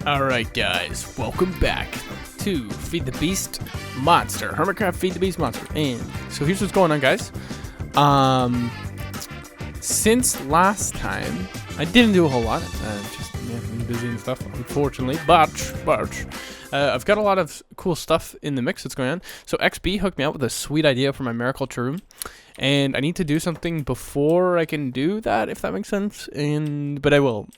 Alright guys, welcome back to Feed the Beast Monster, HermitCraft Feed the Beast Monster. And so here's what's going on, guys. Since last time, I didn't do a whole lot, just been busy and stuff, unfortunately, but I've got a lot of cool stuff in the mix that's going on. So XB hooked me up with a sweet idea for my Maraculture room, and I need to do something before I can do that, if that makes sense, but I will,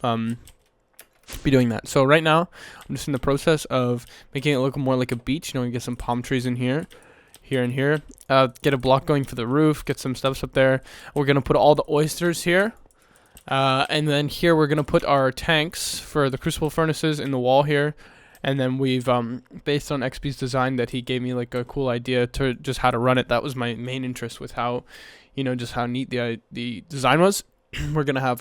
be doing that. So right now I'm just in the process of making it look more like a beach. You know, we get some palm trees in here and here, get a block going for the roof, get some stuff up there. We're gonna put all the oysters here, and then here we're gonna put our tanks for the crucible furnaces in the wall here. And then we've based on XP's design that he gave me like a cool idea to just how to run it. That was my main interest with how, you know, just how neat the design was. We're gonna have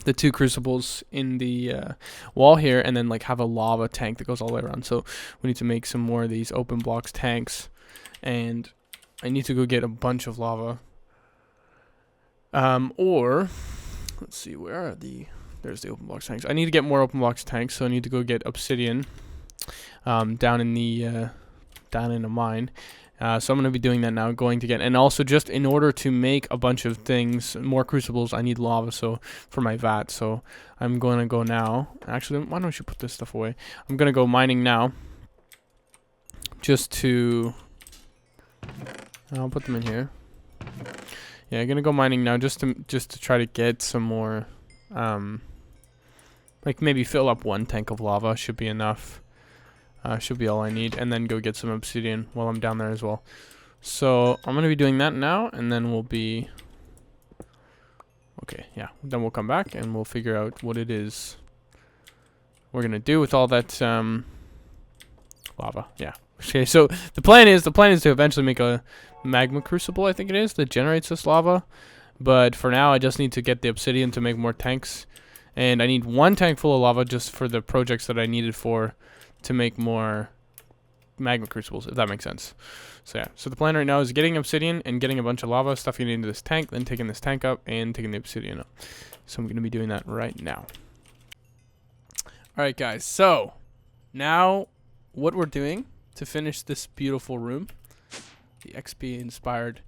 the two crucibles in the wall here, and then like have a lava tank that goes all the way around. So we need to make some more of these open blocks tanks, and I need to go get a bunch of lava, or let's see, where are there's the open blocks tanks. I need to get more open blocks tanks, so I need to go get obsidian down in a mine. So I'm going to be doing that now, going to get, and also just in order to make a bunch of things, more crucibles, I need lava, so for my vat. So I'm going to go now. Actually, why don't you put this stuff away? I'm going to go mining now, just to, I'll put them in here. Yeah, I'm going to go mining now, just to try to get some more, like maybe fill up one tank of lava should be enough. Should be all I need, and then go get some obsidian while I'm down there as well. So I'm gonna be doing that now, and then we'll be okay. Yeah, then we'll come back and we'll figure out what it is we're gonna do with all that lava. Yeah. Okay. So the plan is to eventually make a magma crucible, I think it is, that generates this lava. But for now, I just need to get the obsidian to make more tanks, and I need one tank full of lava just for the projects that I needed to make more magma crucibles, if that makes sense. So yeah, so the plan right now is getting obsidian and getting a bunch of lava, stuffing it into this tank, then taking this tank up and taking the obsidian up. So I'm going to be doing that right now. Alright guys, so now what we're doing to finish this beautiful room, the XP inspired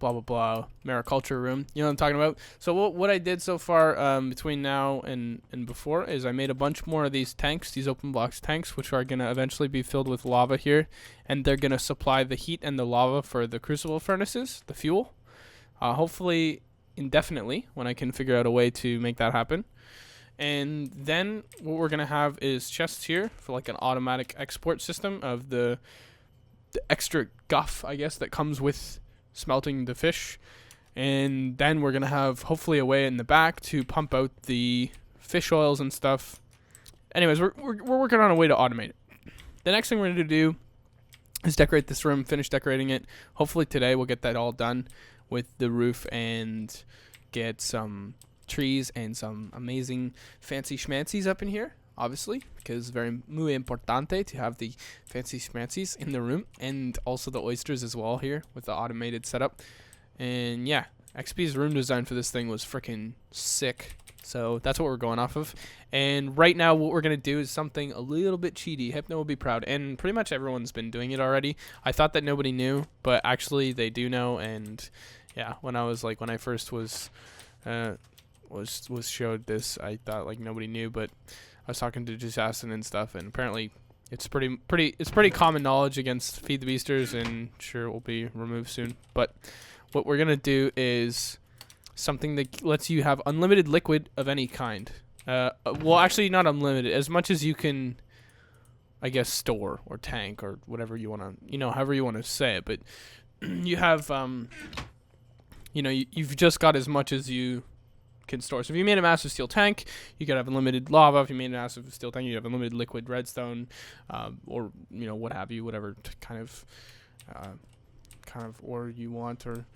blah blah blah Maraculture room, you know what I'm talking about. So what I did so far between now and before is I made a bunch more of these tanks, these open blocks tanks, which are gonna eventually be filled with lava here, and they're gonna supply the heat and the lava for the crucible furnaces, the fuel, hopefully indefinitely, when I can figure out a way to make that happen. And then what we're gonna have is chests here for like an automatic export system of the extra guff, I guess, that comes with smelting the fish. And then we're gonna have hopefully a way in the back to pump out the fish oils and stuff. Anyways, we're working on a way to automate it. The next thing we're gonna do is decorate this room, finish decorating it. Hopefully today we'll get that all done with the roof and get some trees and some amazing fancy schmancies up in here, obviously, because very muy importante to have the fancy schmancies in the room, and also the oysters as well here with the automated setup. And yeah, XP's room design for this thing was freaking sick, so that's what we're going off of. And right now what we're gonna do is something a little bit cheaty. Hypno will be proud, and pretty much everyone's been doing it already. I thought that nobody knew, but actually they do know. And yeah, when I first was showed this, I thought like nobody knew, but I was talking to Justin and stuff, and apparently it's pretty common knowledge against Feed the Beasters, and sure it will be removed soon. But what we're gonna do is something that lets you have unlimited liquid of any kind. Well, actually not unlimited, as much as you can, I guess, store or tank or whatever you wanna, however you wanna say it. But you have, you've just got as much as you can store. So if you made a massive steel tank, you could have unlimited lava. If you made a massive steel tank, you have unlimited liquid redstone, or what have you, whatever kind of ore you want, or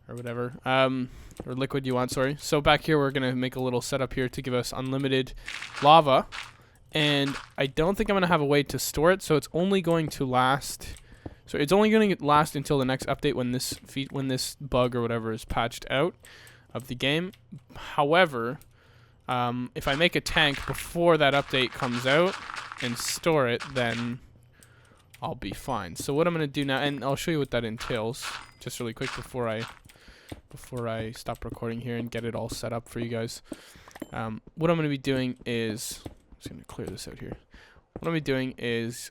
whatever, or liquid you want. Sorry. So back here, we're gonna make a little setup here to give us unlimited lava, and I don't think I'm gonna have a way to store it, so it's only going to last So it's only going to last until the next update when this bug or whatever is patched out of the game. However, if I make a tank before that update comes out and store it, then I'll be fine. So what I'm going to do now, and I'll show you what that entails just really quick before I stop recording here and get it all set up for you guys. What I'm going to be doing is, I'm just going to clear this out here. What I'm going to be doing is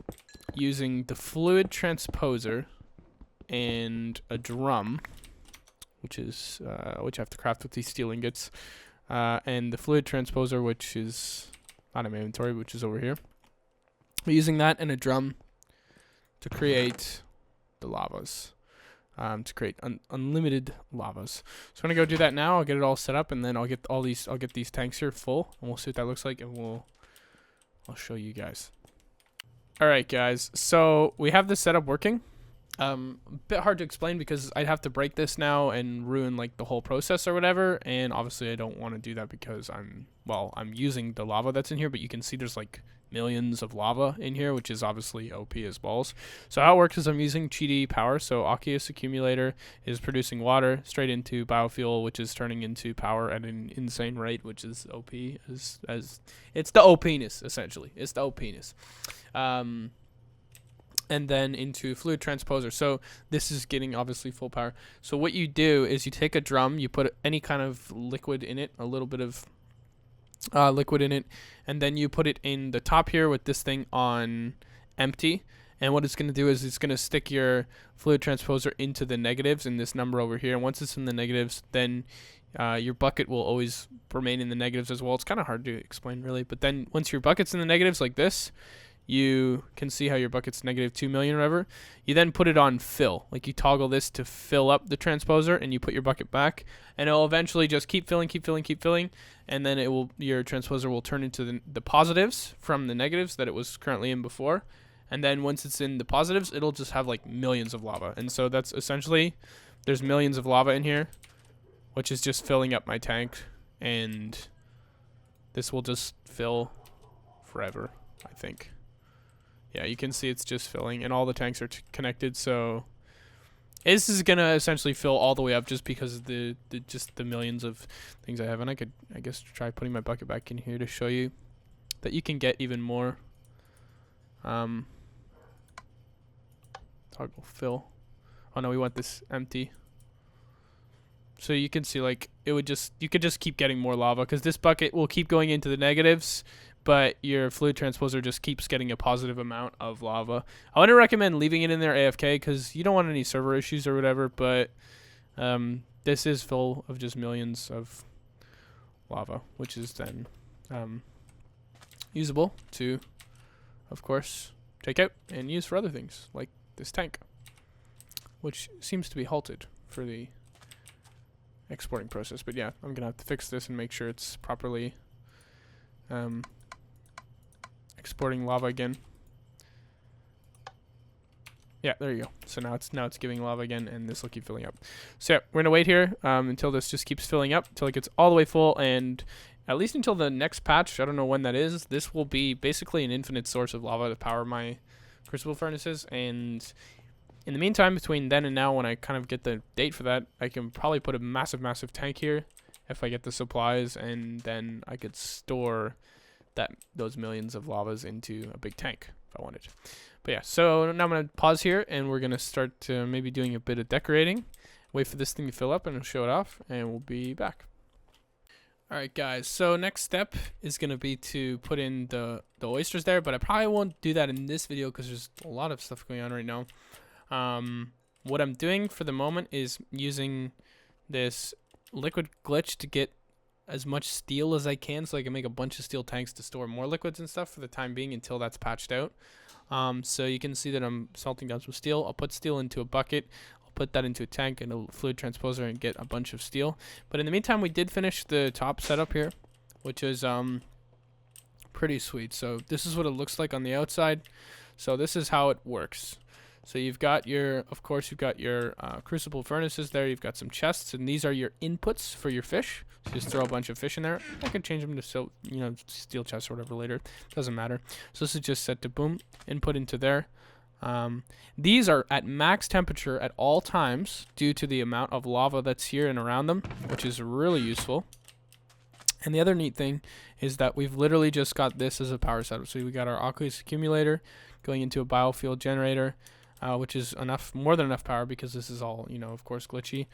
using the fluid transposer and a drum, which I have to craft with these steel ingots, and the fluid transposer, which is not in my inventory, which is over here. We're using that and a drum to create the lavas, to create unlimited lavas. So I'm gonna go do that now. I'll get it all set up, and then I'll get these tanks here full, and we'll see what that looks like, and I'll show you guys. All right, guys. So we have this setup working. A bit hard to explain because I'd have to break this now and ruin like the whole process or whatever, and obviously I don't want to do that because I'm using the lava that's in here, but you can see there's like millions of lava in here, which is obviously OP as balls. So how it works is I'm using CHEATY power. So Eyez accumulator is producing water straight into biofuel, which is turning into power at an insane rate, which is OP as it's the OP-ness essentially. It's the OP-ness. And then into fluid transposer. So this is getting obviously full power. So what you do is you take a drum, you put any kind of liquid in it, a little bit of liquid in it, and then you put it in the top here with this thing on empty. And what it's going to do is it's going to stick your fluid transposer into the negatives in this number over here. And once it's in the negatives, then your bucket will always remain in the negatives as well. It's kind of hard to explain really, but then once your bucket's in the negatives like this, you can see how your bucket's negative 2 million or whatever. You then put it on fill. Like you toggle this to fill up the transposer, and you put your bucket back, and it'll eventually just keep filling, and then your transposer will turn into the positives from the negatives that it was currently in before. And then once it's in the positives, it'll just have like millions of lava. And so that's essentially, there's millions of lava in here, which is just filling up my tank, and this will just fill forever, I think. Yeah, you can see it's just filling, and all the tanks are connected. So this is gonna essentially fill all the way up just because of the millions of things I have. And I could, I guess, try putting my bucket back in here to show you that you can get even more. Toggle fill. Oh no, we want this empty. So you can see like you could just keep getting more lava because this bucket will keep going into the negatives, but your fluid transposer just keeps getting a positive amount of lava. I wouldn't recommend leaving it in there AFK because you don't want any server issues or whatever, but this is full of just millions of lava, which is then usable to, of course, take out and use for other things, like this tank, which seems to be halted for the exporting process. But yeah, I'm going to have to fix this and make sure it's properly exporting lava again. Yeah, there you go. So now it's giving lava again, and this will keep filling up. So yeah, we're gonna wait here until this just keeps filling up until it gets all the way full, and at least until the next patch. I don't know when that is. This will be basically an infinite source of lava to power my crucible furnaces. And in the meantime, between then and now, when I kind of get the date for that, I can probably put a massive tank here if I get the supplies, and then I could store those millions of lavas into a big tank if I wanted. But yeah, so now I'm going to pause here, and we're going to start maybe doing a bit of decorating. Wait for this thing to fill up, and I'll show it off, and we'll be back. Alright guys, so next step is going to be to put in the oysters there, but I probably won't do that in this video because there's a lot of stuff going on right now. What I'm doing for the moment is using this liquid glitch to get as much steel as I can, so I can make a bunch of steel tanks to store more liquids and stuff for the time being until that's patched out. So you can see that I'm salting down some steel. I'll put steel into a bucket. I'll put that into a tank and a fluid transposer and get a bunch of steel. But in the meantime, we did finish the top setup here, which is pretty sweet. So this is what it looks like on the outside. So this is how it works. So you've got of course you've got your crucible furnaces there. You've got some chests, and these are your inputs for your fish. So just throw a bunch of fish in there. I can change them to steel chests or whatever later. Doesn't matter. So this is just set to boom, input into there. These are at max temperature at all times due to the amount of lava that's here and around them, which is really useful. And the other neat thing is that we've literally just got this as a power setup. So we got our aqueous accumulator going into a biofuel generator, which is more than enough power because this is all, of course, glitchy,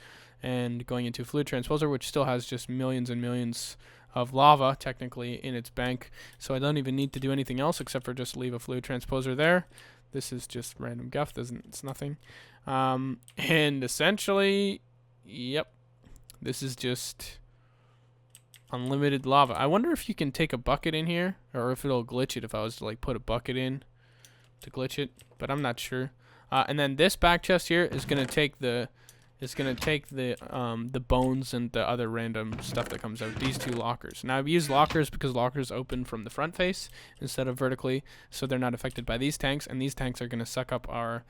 and going into a fluid transposer, which still has just millions and millions of lava technically in its bank. So I don't even need to do anything else except for just leave a fluid transposer there. This is just random guff. It's nothing. And essentially, yep, this is just unlimited lava. I wonder if you can take a bucket in here, or if it'll glitch it if I was to like put a bucket in to glitch it, but I'm not sure. And then this back chest here is gonna take the bones and the other random stuff that comes out. These two lockers. Now I've used lockers because lockers open from the front face instead of vertically, so they're not affected by these tanks, and these tanks are gonna suck up our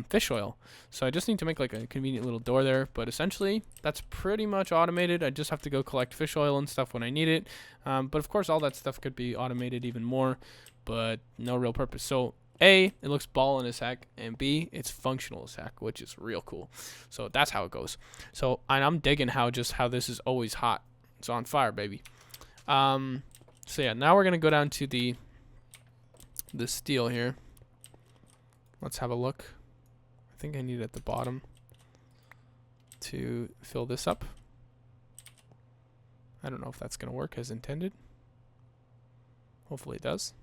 fish oil. So I just need to make like a convenient little door there, but essentially that's pretty much automated. I just have to go collect fish oil and stuff when I need it. But of course all that stuff could be automated even more, but no real purpose. So A, it looks ballin' as heck, and B, it's functional as heck, which is real cool. So that's how it goes. So and I'm digging how this is always hot. It's on fire, baby. So yeah, now we're gonna go down to the steel here. Let's have a look. I think I need it at the bottom to fill this up. I don't know if that's gonna work as intended. Hopefully it does.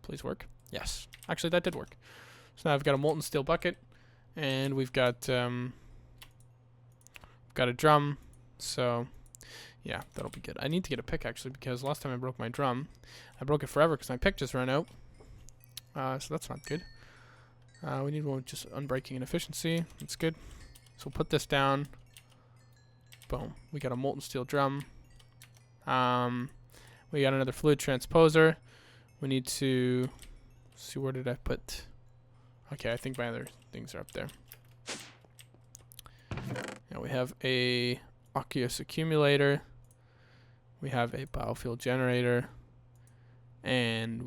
Please work. Yes, actually that did work. So now I've got a molten steel bucket, and we've got a drum. So yeah, that'll be good. I need to get a pick actually, because last time I broke my drum, I broke it forever because my pick just ran out. So that's not good. We need one with just unbreaking and efficiency. That's good. So we'll put this down. Boom. We got a molten steel drum. We got another fluid transposer. We need to see, where did I put? Okay, I think my other things are up there. Now we have a aqueous accumulator. We have a biofuel generator. And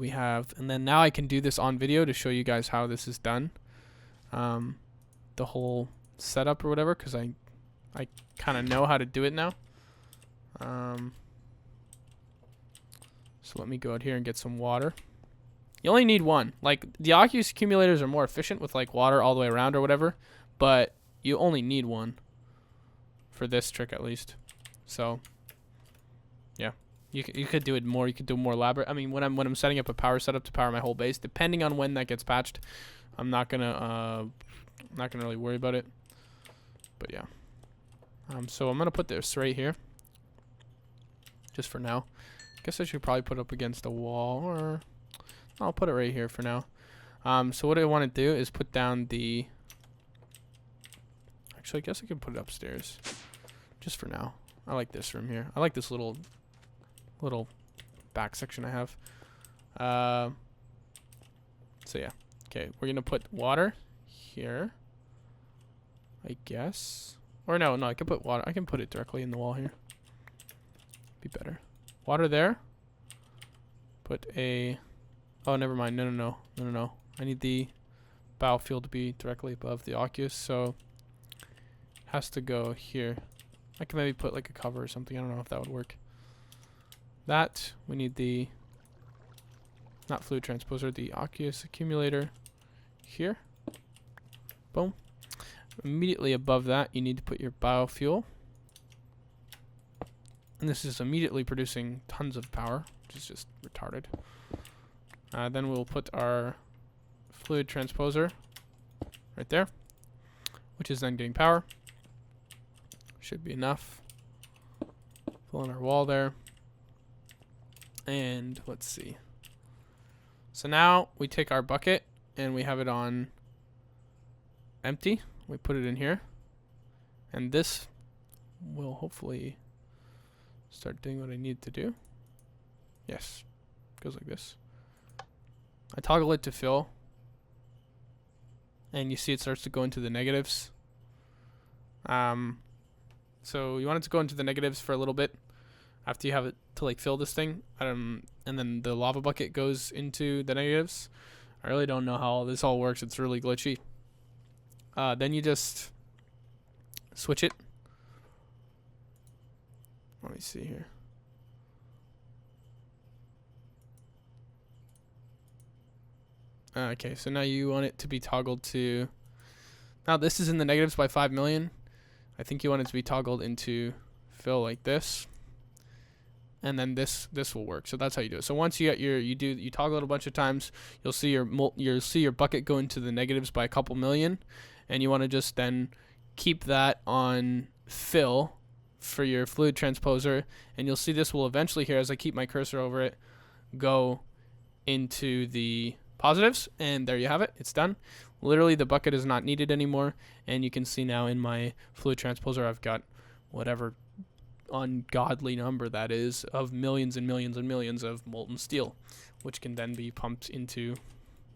then now I can do this on video to show you guys how this is done. The whole setup or whatever, because I kind of know how to do it now. So let me go out here and get some water. You only need one. Like, the aqueous accumulators are more efficient with like water all the way around or whatever, but you only need one for this trick at least. So yeah, you could do it more. You could do more elaborate. I mean, when I'm setting up a power setup to power my whole base, depending on when that gets patched, I'm not gonna really worry about it. But yeah, so I'm gonna put this right here, just for now. Guess I should probably put it up against a wall, or I'll put it right here for now. So what I want to do is put down the. Actually, I guess I can put it upstairs, just for now. I like this room here. I like this little back section I have. So yeah, okay. We're gonna put water here, I guess. Or no, I can put water. I can put it directly in the wall here. Be better. Water there. Put a. Oh, never mind. No. I need the biofuel to be directly above the aqueous, so it has to go here. I can maybe put like a cover or something. I don't know if that would work. That we need the not fluid transposer, the aqueous accumulator here. Boom. Immediately above that, you need to put your biofuel. And this is immediately producing tons of power, which is just retarded. Then we'll put our fluid transposer right there, which is then getting power. Should be enough. Fill in our wall there. And let's see. So now we take our bucket and we have it on empty. We put it in here. And this will hopefully start doing what I need to do. Yes. Goes like this. I toggle it to fill. And you see it starts to go into the negatives. So you want it to go into the negatives for a little bit after you have it to like fill this thing. And then the lava bucket goes into the negatives. I really don't know how this all works. It's really glitchy. Then you just switch it. Let me see here. Okay, so now you want it to be toggled to... Now this is in the negatives by 5 million. I think you want it to be toggled into fill like this. And then this will work. So that's how you do it. So once you get you toggle it a bunch of times, you'll see your bucket go into the negatives by a couple million, and you want to just then keep that on fill for your fluid transposer, and you'll see this will eventually here, as I keep my cursor over it, go into the positives, and there you have it. It's done. Literally the bucket is not needed anymore, and you can see now in my fluid transposer I've got whatever ungodly number that is of millions and millions and millions of molten steel, which can then be pumped into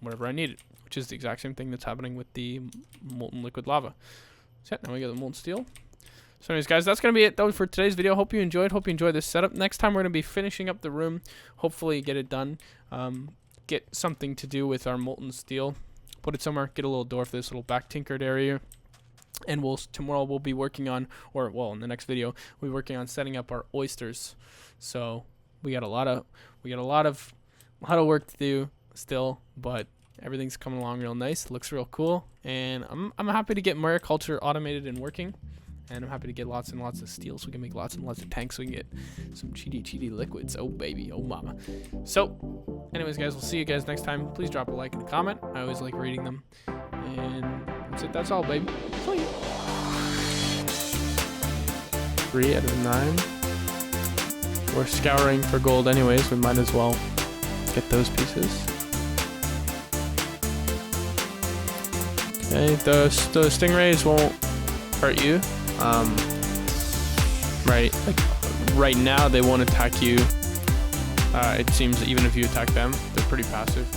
wherever I need it, which is the exact same thing that's happening with the molten liquid lava. So yeah, now we got the molten steel. So anyways, guys, that's going to be it though for today's video. Hope you enjoyed this setup. Next time we're going to be finishing up the room, hopefully get it done, get something to do with our molten steel, put it somewhere, get a little door for this little back tinkered area. And tomorrow we'll be working on, or well, in the next video, we'll be working on setting up our oysters. So we got a lot of work to do still, but everything's coming along real nice. It looks real cool, and I'm happy to get Maraculture automated and working. And I'm happy to get lots and lots of steel so we can make lots and lots of tanks so we can get some cheaty liquids. Oh baby, oh mama. So anyways, guys, we'll see you guys next time. Please drop a like and a comment. I always like reading them. And that's it. That's all, baby. 3 out of 9. We're scouring for gold anyways. We might as well get those pieces. Okay, the stingrays won't hurt you. Right now they won't attack you. It seems even if you attack them, they're pretty passive.